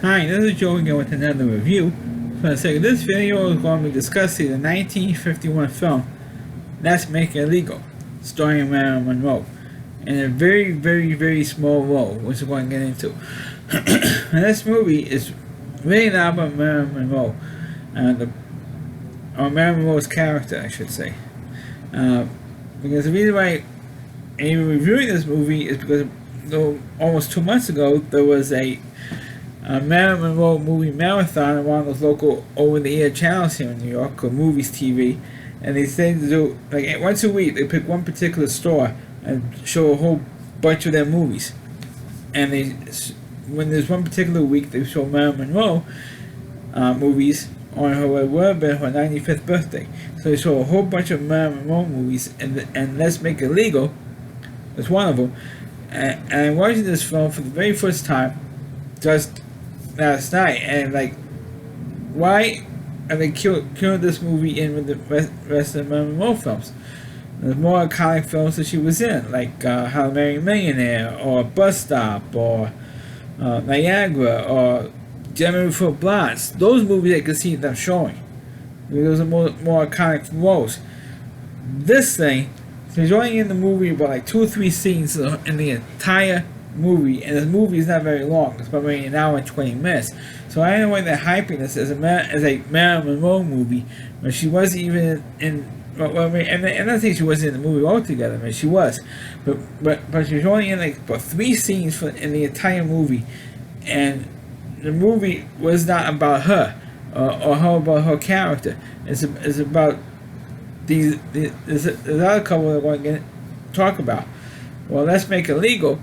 Hi, this is Joe again with another review. For the sake of this video, we're going to be discussing the 1951 film Let's Make It Legal, starring Marilyn Monroe, in a very small role, which we're going to get into. And this movie is really not about Marilyn Monroe, or Marilyn Monroe's character, I should say. Because the reason why I'm reviewing this movie is because almost 2 months ago there was a Marilyn Monroe movie marathon on one of those local over-the-air channels here in New York called Movies TV, and they say to do like once a week they pick one particular store and show a whole bunch of their movies. And when there's one particular week they show Marilyn Monroe movies on her 95th birthday. So they show a whole bunch of Marilyn Monroe movies, and Let's Make It Legal is one of them. And I'm watching this film for the very first time just last night, and like, why are they killing this movie in with the rest of the Marilyn Monroe films? There's more iconic films that she was in, like How to Marry a Millionaire, or Bus Stop, or Niagara, or Gentlemen Before Blondes. Those movies I could see them showing. Those are more iconic roles. This thing, there's only in the movie about like 2 or 3 scenes in the entire movie, and the movie is not very long. It's about maybe an hour and 20 minutes. So I don't know why they're hyping this as a Marilyn Monroe movie, but she wasn't even in. Well, I mean, and I don't think she wasn't in the movie altogether. I mean, she was, but she was only in like about 3 scenes in the entire movie, and the movie was not about her or how about her character. It's about there's another couple that we're going to talk about. Well, Let's Make It Legal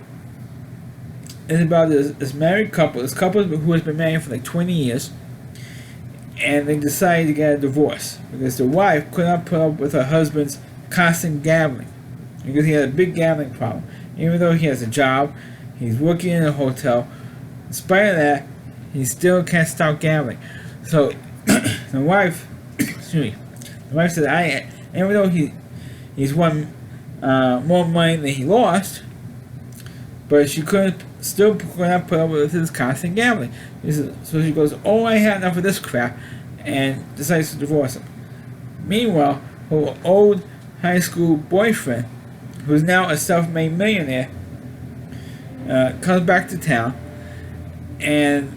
is about this married couple. This couple who has been married for like 20 years, and they decided to get a divorce because the wife could not put up with her husband's constant gambling, because he had a big gambling problem. Even though he has a job, he's working in a hotel. In spite of that, he still can't stop gambling. So the wife, excuse me, the wife said, even though he's won more money than he lost, but she still could not put up with his constant gambling. So she goes, "Oh, I had enough of this crap," and decides to divorce him. Meanwhile, her old high school boyfriend, who's now a self-made millionaire, comes back to town, and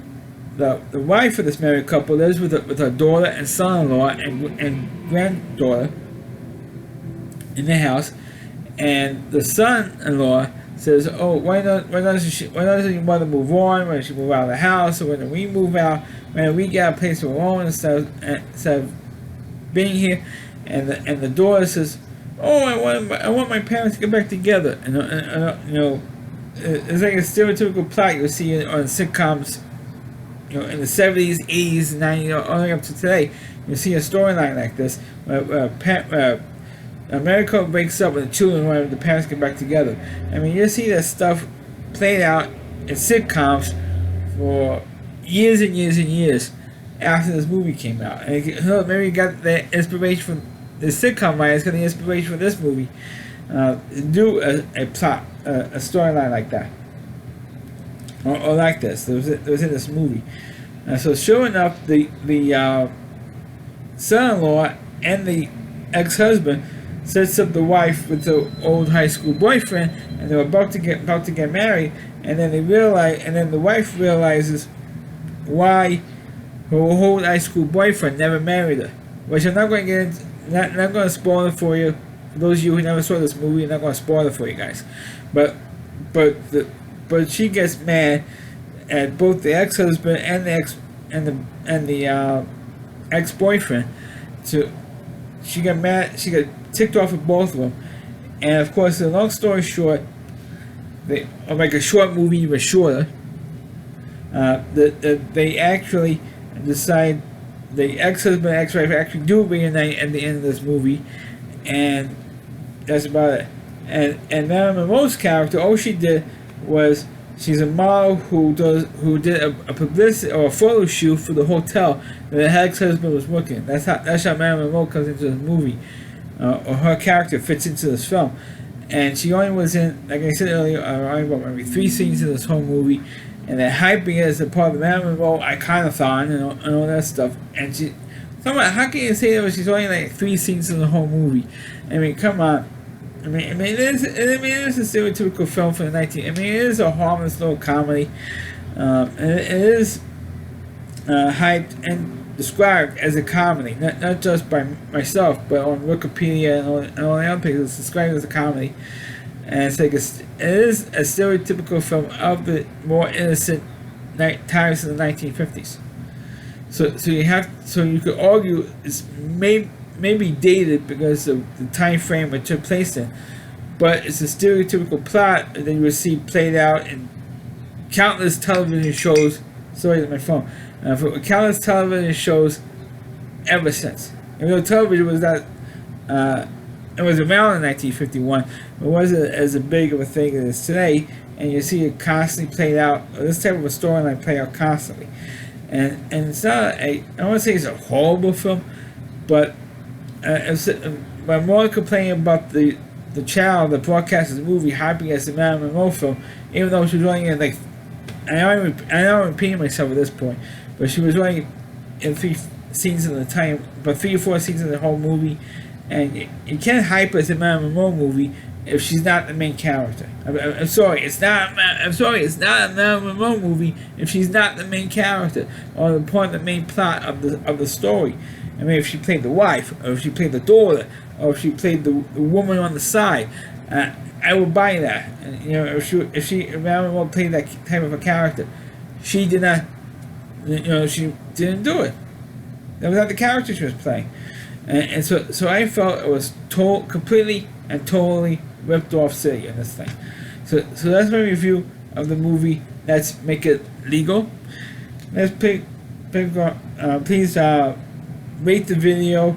the wife of this married couple lives with her daughter and son-in-law and granddaughter in the house, and the son-in-law says, "Oh, why doesn't your mother move on? Why does she move out of the house? Or when do we move out? When do we get a place of our own instead of being here?" And the daughter says, "Oh, I want my parents to get back together." And you know, it's like a stereotypical plot you see on sitcoms. You know, in the 70s, 80s, 90s, all the way up to today, you see a storyline like this where America breaks up and the children want the parents get back together. I mean, you see that stuff played out in sitcoms for years and years after this movie came out. And maybe you got the inspiration from the sitcom writers, got the inspiration from this movie to do a plot, a storyline like that. Or like this. That was in this movie. So sure enough, the son-in-law and the ex-husband sets up the wife with the old high school boyfriend, and they're about to get married, and then the wife realizes why her old high school boyfriend never married her. Which I'm not going to get into, not going to spoil it for you. For those of you who never saw this movie, I'm not going to spoil it for you guys. But she gets mad at both the ex-husband and the ex-boyfriend. She got mad. She got ticked off at both of them, and of course, the long story short, or make a short movie even shorter. They actually decide the ex-husband and ex-wife actually do reunite at the end of this movie, and that's about it. And Marilyn Monroe's character, all she did was she's a model who did a publicity or a photo shoot for the hotel that her ex-husband was working. That's how Marilyn Monroe comes into this movie, or her character fits into this film. And she only was in, like I said earlier, only about maybe 3 scenes in this whole movie, and they're hyping it as a part of the Marilyn Monroe iconothon and all that stuff. And she, someone, how can you say that when she's only like 3 scenes in the whole movie? I mean, come on. it is a stereotypical film for the 19. it is a harmless little comedy. And it is hyped and described as a comedy, not just by myself, but on Wikipedia and all the other places. It's described as a comedy, and it's like it is a stereotypical film of the more innocent times in the 1950s. So you could argue it's maybe dated because of the time frame it took place in, but it's a stereotypical plot that you would see played out in countless television shows. Sorry, my phone. For countless television shows ever since. Even though television was not, it was around in 1951, it wasn't as big of a thing as it is today, and you see it constantly played out, this type of a storyline played out constantly. And it's not I don't want to say it's a horrible film, but I'm more complaining about the channel that broadcasts the movie hyping as the Marilyn Monroe film, even though she was only in like, I know I'm repeating myself at this point, but she was only in 3 scenes at the time, but 3 or 4 scenes in the whole movie, and you can't hype as a Marilyn Monroe movie if she's not the main character. I'm sorry, it's not a Marilyn Monroe movie if she's not the main character or the point, the main plot of the story. I mean, if she played the wife, or if she played the daughter, or if she played the woman on the side, I would buy that. And, you know, if Marilyn Monroe played that type of a character, she did not. You know, she didn't do it. That was not the character she was playing, and so I felt it was completely and totally ripped off City in this thing. So that's my review of the movie. Let's Make It Legal. Let's please rate the video.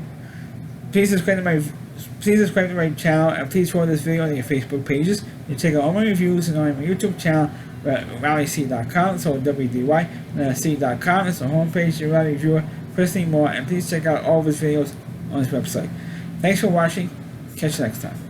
Please subscribe to my channel, and please follow this video on your Facebook pages. You check out all my reviews and on my YouTube channel at RallyC.com. So WDY.C.com. It's the homepage of Rally Reviewer. Christine Moore, and please check out all of his videos on his website. Thanks for watching. Catch you next time.